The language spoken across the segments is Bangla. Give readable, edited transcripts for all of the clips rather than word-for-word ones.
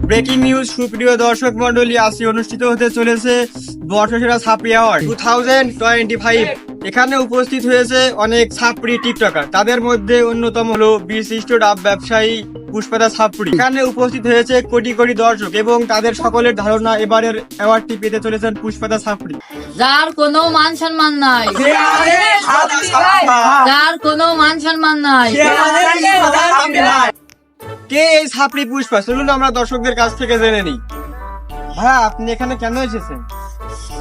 ব্রেকিং নিউজ সুপ্রিয় দর্শক মন্ডলী, আজকে অনুষ্ঠিত হতে চলেছে বর্ষসেরা ছাপড়ি অ্যাওয়ার্ড 2025। এখানে উপস্থিত হয়েছে অনেক ছাপড়ি টিকটকার। তাদের মধ্যে অন্যতম হলো বিশিষ্ট ডাব ব্যবসায়ী পুষ্পাদা ছাপড়ি। এখানে উপস্থিত হয়েছে কোটি কোটি দর্শক এবং তাদের সকলের ধারণা এবারের অ্যাওয়ার্ডটি পেতে চলেছেন পুষ্পাদা ছাপড়ি, যার কোনো মান সম্মান নাই, যার কোনো মান সম্মান নাই। কে এই ছাপড়ি পুষ্পা? চলুন আমরা দর্শকদের কাছ থেকে জেনে নিই। হ্যাঁ, আপনি এখানে কেন এসেছেন?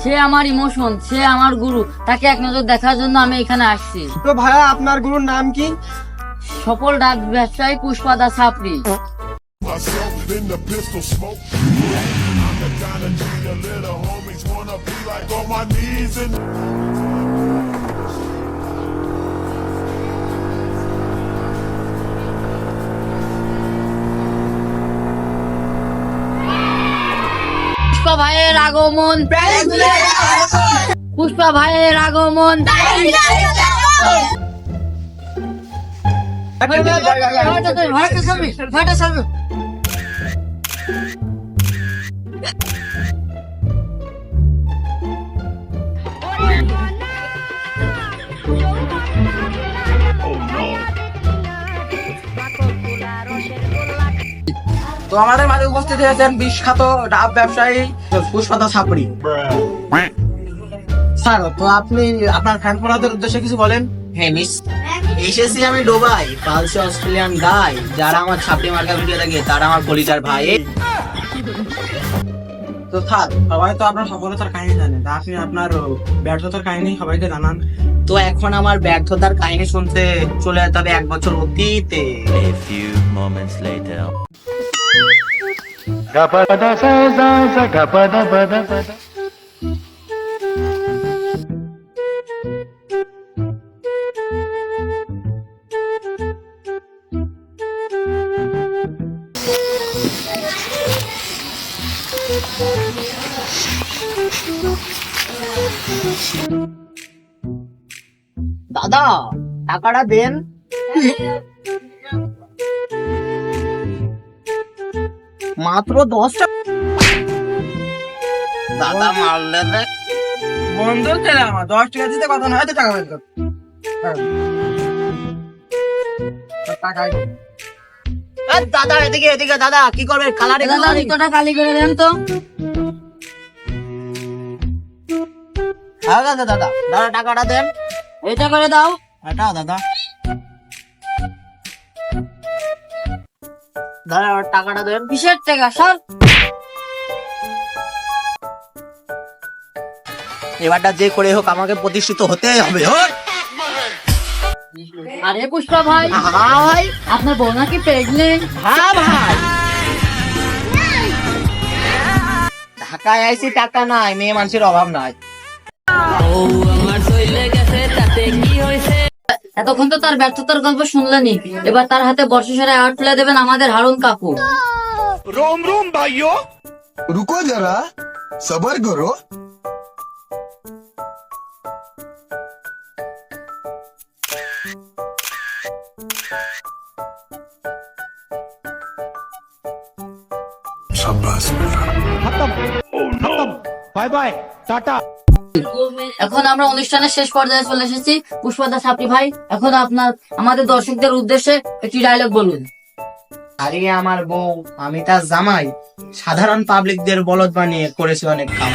সে আমার ইমোশন, সে আমার গুরু, তাকে এক নজর দেখার জন্য আমি এখানে আসছি। তো ভাইয়া, আপনার গুরুর নাম কি? সফল ডাক ব্যবসায়ী পুষ্পাদা ছাপড়ি। Myself in the pistol smoke. I'm the kind of G the little homies wanna be like on my knees and Pushpa ভাইয়ের আগমন, পুষ্পা ভাইয়ের আগমন। তো আমাদের মাঝে উপস্থিত হয়েছেন বিখ্যাত ডাব ব্যবসায়ী পুষ্পাদা ছাপড়ি। স্যার, তো আপনি আপনার ফ্যান ফলোয়ারদের উদ্দেশ্যে কিছু বলেন। হ্যাঁ মিস, এসেছি আমি ডুবাই, পালসে অস্ট্রেলিয়ান গাই। যারা আমার ছাপড়ি মার্কা ভিডিও দেখে তারা আমার কলিজার ভাই। তো স্যার, সবাই তো আপনার সফলতার কাহিনী জানেন, তা আপনি আপনার ব্যর্থতার কাহিনী সবাইকে জানান। তো এখন আমার ব্যর্থতার কাহিনী শুনতে চলে যেতে হবে 1 বছর অতীতে। A few moments later. দাদা, টাকাটা দেন। মাত্র 10 টাকা। দাদা মারলে রে। বন্ধু ছেলে আমার 10 টাকা দিতে কথা নয়, তো টাকা বের কর। টাকা দাদা এদিকে এদিকে। দাদা কি করবে? কালারে দাদা জুতোটা কালি করে দেন তো। দাদা দাদা দাদা টাকাটা দেন। এটা করে দাও। এটা দাদা দাদা টাকাটা দেন। কিসের টাকা সর? এবারটা যে করে হোক আমাকে প্রতিষ্ঠিত হতেই হবে। আরে পুষ্পা ভাই, ভাই, আপনার বউ নাকি প্রেগনেন্ট? হ্যাঁ ভাই, ঢাকায় আইছি, টাকা নাই, মেয়ে মানুষের অভাব নাই। এতক্ষণ তো তার ব্যর্থতার গল্প শুনলেনি, এবার তার হাতে বর্ষসেরা অ্যাওয়ার্ড তুলে দেবেন আমাদের হারুন কাকু। रुको जरा सबर करो। शाबाश बेटा। এখন আমরা অনুষ্ঠানের শেষ পর্যায়ে চলে এসেছি। পুষ্পাদা ছাপড়ি ভাই, এখন আপনার আমাদের দর্শকদের উদ্দেশ্যে একটি ডায়লগ বলুন। আরে আমার বউ, আমি তার জামাই, সাধারণ পাবলিকদের বলদ বানিয়ে করেছে অনেক কাম।